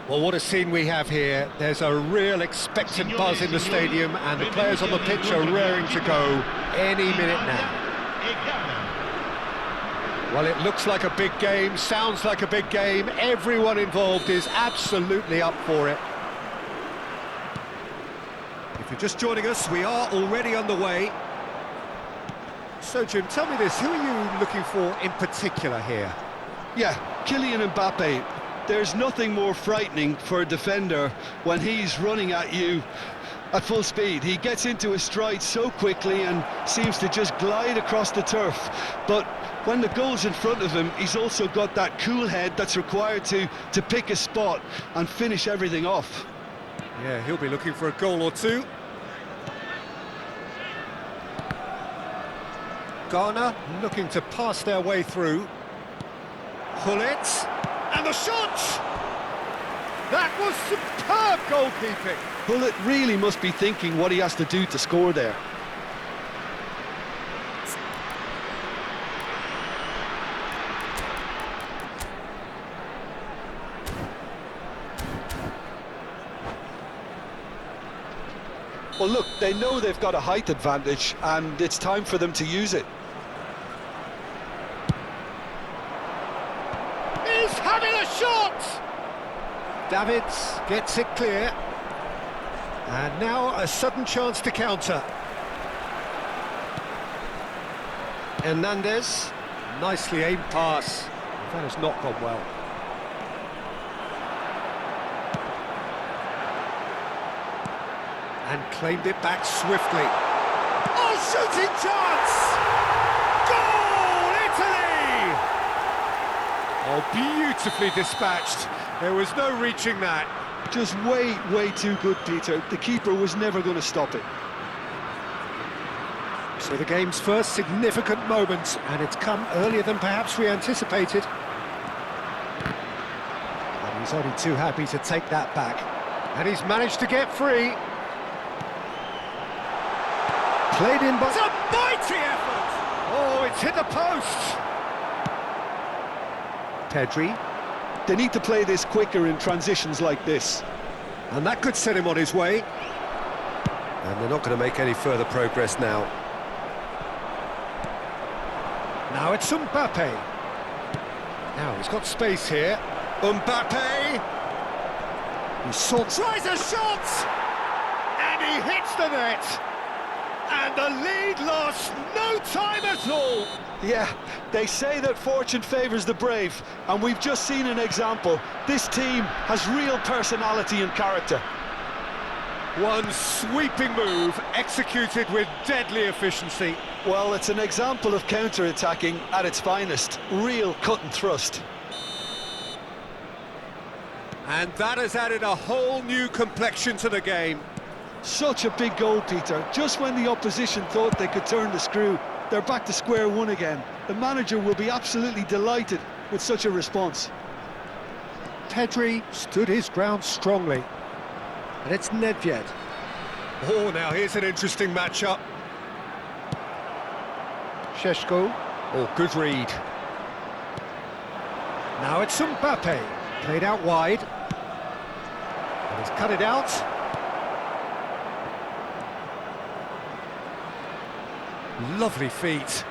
Well, what a scene we have here. There's a real expectant buzz in the stadium, and the players on the pitch are raring to go any minute now. Well, it looks like a big game, sounds like a big game. Everyone involved is absolutely up for it. If you're just joining us, we are already underway. So, Jim, tell me this, who are you looking for in particular here? Yeah, Kylian Mbappe. There's nothing more frightening for a defender when he's running at you at full speed. He gets into his stride so quickly and seems to just glide across the turf. But when the goal's in front of him, he's also got that cool head that's required to pick a spot and finish everything off. Yeah, he'll be looking for a goal or two. Ghana looking to pass their way through. Hullet, and the shot! That was superb goalkeeping. Hullet really must be thinking what he has to do to score there. Well, look, they know they've got a height advantage, and it's time for them to use it. He's having a shot! Davids gets it clear. And now a sudden chance to counter. Hernandez, nicely aimed pass. That has not gone well. And claimed it back swiftly. Oh, shooting chance! Goal, Italy! Oh, beautifully dispatched. There was no reaching that. Just way too good, Peter. The keeper was never going to stop it. So the game's first significant moment, and it's come earlier than perhaps we anticipated. And he's only too happy to take that back. And he's managed to get free. Played in by... It's a mighty effort! Oh, it's hit the post! Pedri. They need to play this quicker in transitions like this. And that could set him on his way. And they're not going to make any further progress now. Now it's Mbappe. Now he's got space here. Mbappe! He tries a shot! And he hits the net! And the lead lost no time at all! Yeah, they say that fortune favours the brave, and we've just seen an example. This team has real personality and character. One sweeping move, executed with deadly efficiency. Well, it's an example of counter-attacking at its finest. Real cut and thrust. And that has added a whole new complexion to the game. Such a big goal, Peter. Just when the opposition thought they could turn the screw, they're back to square one again. The manager will be absolutely delighted with such a response. Pedri stood his ground strongly. And it's Nedved. Oh, now here's an interesting matchup. Šeško. Oh, good read. Now it's Mbappe. Played out wide. And he's cut it out. Lovely feet.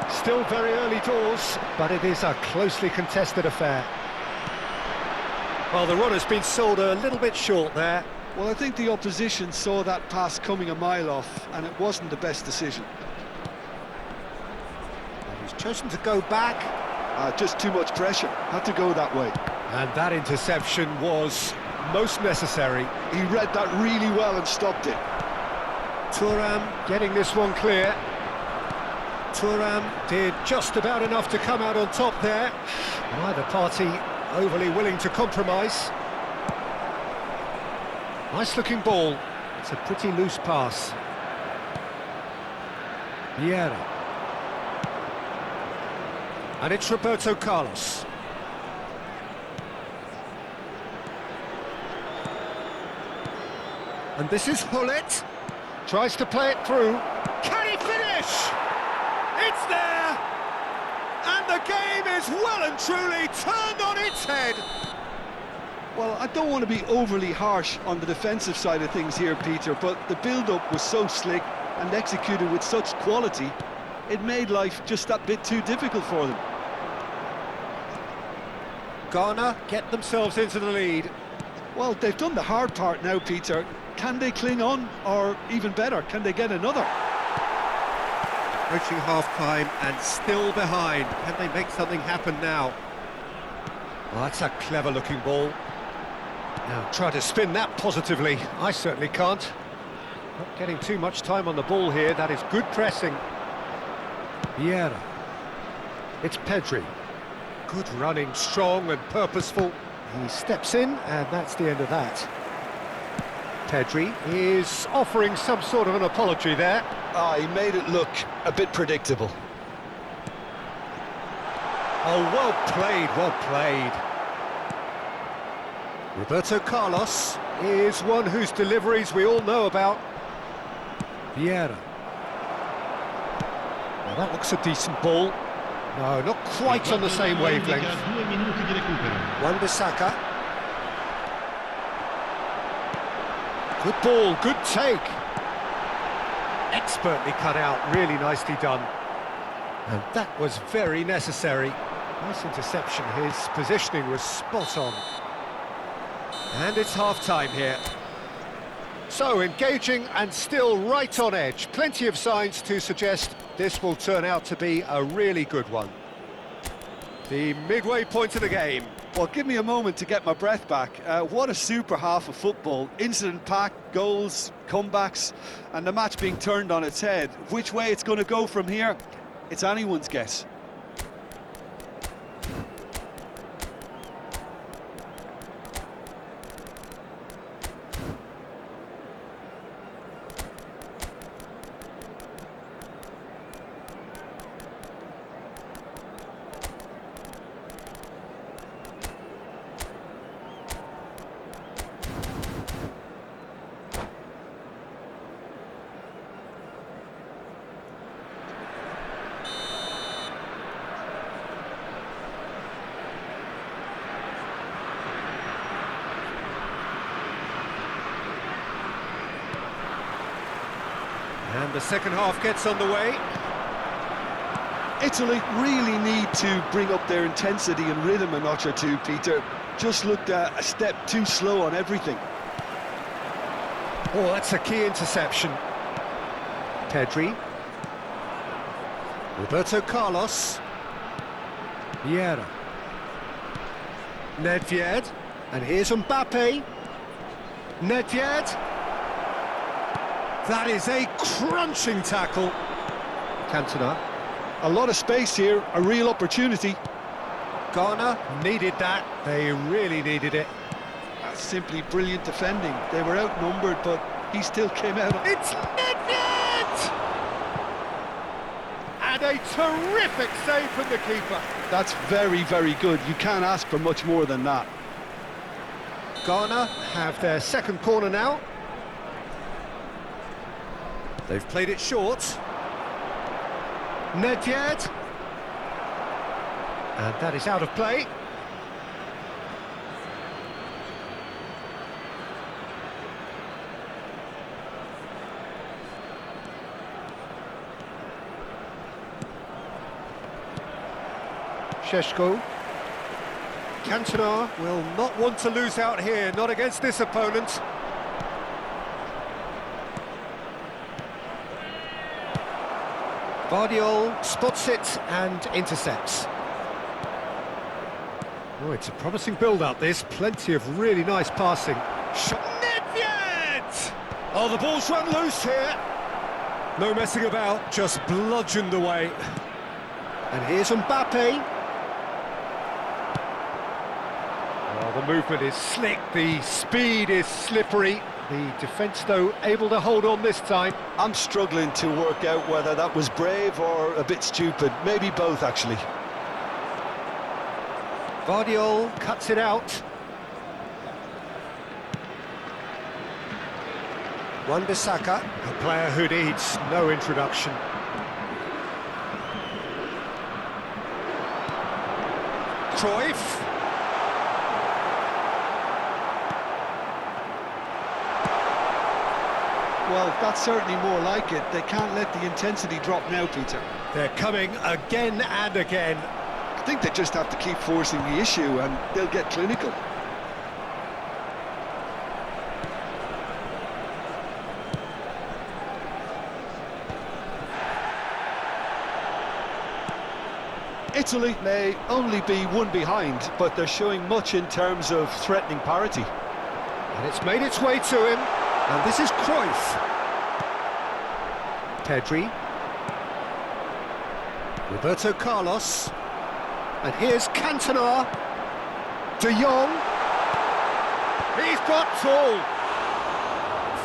Still very early doors, but it is a closely contested affair. Well, the run has been sold a little bit short there. Well, I think the opposition saw that pass coming a mile off, and it wasn't the best decision. And he's chosen to go back. Just too much pressure. Had to go that way. And that interception was most necessary. He read that really well and stopped it. Thuram getting this one clear. Thuram did just about enough to come out on top there. Neither party overly willing to compromise. Nice looking ball. It's a pretty loose pass. Vieira. And it's Roberto Carlos. And this is Hullet. Tries to play it through. Can he finish? It's there! And the game is is well and truly turned on its head. Well, I don't want to be overly harsh on the defensive side of things here, Peter, but the build-up was so slick and executed with such quality, it made life just that bit too difficult for them. Ghana get themselves into the lead. Well, they've done the hard part now, Peter. Can they cling on, or even better, can they get another? Approaching half-time and still behind. Can they make something happen now? Well, that's a clever-looking ball. Now, try to spin that positively. I certainly can't. Not getting too much time on the ball here. That is good pressing. Vieira. It's Pedri. Good running, strong and purposeful. He steps in, and that's the end of that. Pedri is offering some sort of an apology there. He made it look a bit predictable. Oh, well played, well played. Roberto Carlos is one whose deliveries we all know about. Vieira. Well, that looks a decent ball. No, not quite on the same wavelength. Wan-Bissaka. Good ball, good take. Expertly cut out, really nicely done. And that was very necessary. Nice interception, his positioning was spot on. And it's half-time here. So, engaging and still right on edge. Plenty of signs to suggest this will turn out to be a really good one. The midway point of the game. Well, give me a moment to get my breath back. What a super half of football. Incident-packed, goals, comebacks, and the match being turned on its head. Which way it's going to go from here, it's anyone's guess. And the second half gets underway. Italy really need to bring up their intensity and rhythm a notch or two, Peter. Just looked a step too slow on everything. Oh, that's a key interception. Pedri. Roberto Carlos. Vieira. Nedved. And here's Mbappe. Nedved. That is a crunching tackle. Cantona. A lot of space here, a real opportunity. Ghana needed that. They really needed it. That's simply brilliant defending. They were outnumbered, but he still came out. It's Nedved! And a terrific save from the keeper. That's very, very good. You can't ask for much more than that. Ghana have their second corner now. They've played it short. Nedved. And that is out of play. Šeško. Cantona will not want to lose out here, not against this opponent. Guardiola spots it and intercepts. Oh, it's a promising build-up, this. Plenty of really nice passing. Nedved! Oh, the ball's run loose here. No messing about, just bludgeoned away. And here's Mbappe. Oh, the movement is slick, the speed is slippery. The defence, though, able to hold on this time. I'm struggling to work out whether that was brave or a bit stupid. Maybe both, actually. Guardiola cuts it out. Wan-Bissaka, a player who needs no introduction. Cruyff. Well, that's certainly more like it. They can't let the intensity drop now, Peter. They're coming again and again. I think they just have to keep forcing the issue and they'll get clinical. Italy may only be one behind, but they're showing much in terms of threatening parity. And it's made its way to him. And this is Cruyff. Pedri. Roberto Carlos. And here's Cantona. De Jong. He's got tall.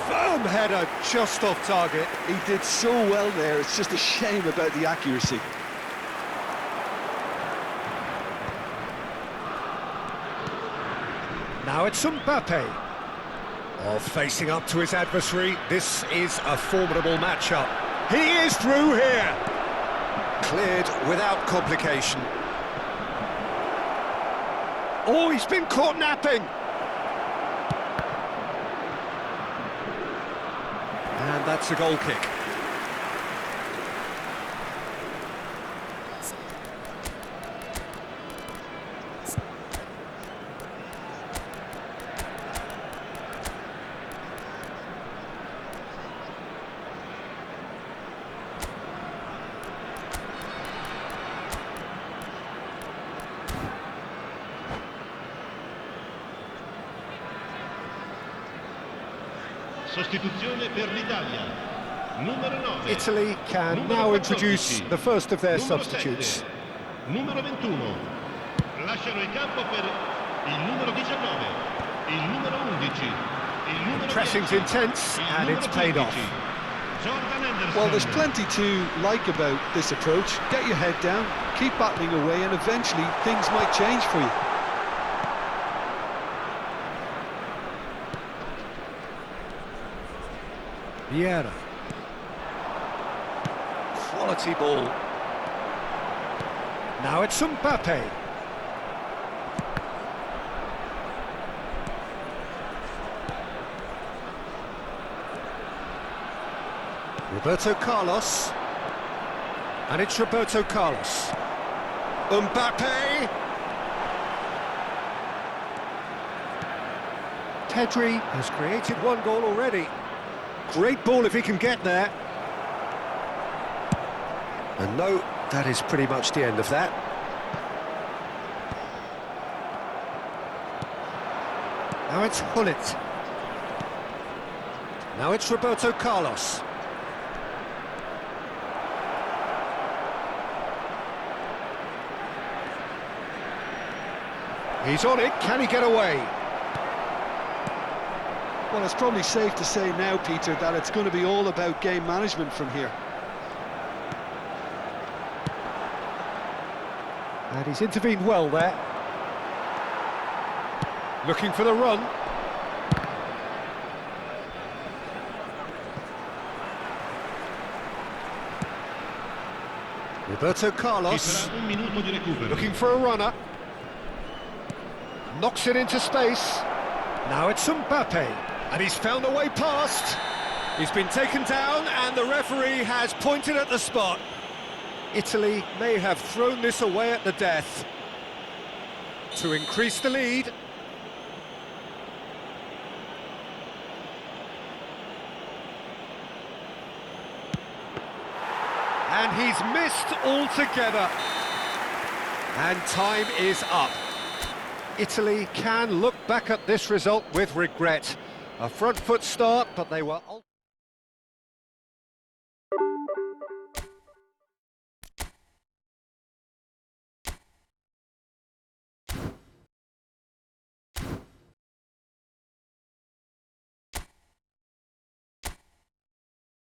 Firm header just off target. He did so well there, it's just a shame about the accuracy. Now it's Mbappe. Oh, facing up to his adversary, this is a formidable matchup. He is through here. Cleared without complication. Oh, he's been caught napping. And that's a goal kick. Sostituzione per l'Italia. Numero 9. Italy can Numero now 14. introduce the first of their Numero substitutes. 7. Numero 21. Lasciano il campo per il numero 19, il numero 11, il numero Pressing's 10, intense il and it's numero paid 15. off. Jordan Henderson. Well, there's plenty to like about this approach. Get your head down, keep battling away, and eventually things might change for you. Vieira. Quality ball. Now it's Mbappe. Roberto Carlos. And it's Roberto Carlos. Mbappe. Pedri has created one goal already. Great ball if he can get there. And no, that is pretty much the end of that. Now it's Hullet. Now it's Roberto Carlos. He's on it, can he get away? Well, it's probably safe to say now, Peter, that it's going to be all about game management from here. And he's intervened well there. Looking for the run. Roberto Ci Carlos, sarà un minuto di recupero. looking for a runner. Knocks it into space. Now it's Mbappe. And he's found a way past. He's been taken down and the referee has pointed at the spot. Italy may have thrown this away at the death to increase the lead. And he's missed altogether. And time is up. Italy can look back at this result with regret. A front foot start, but they were...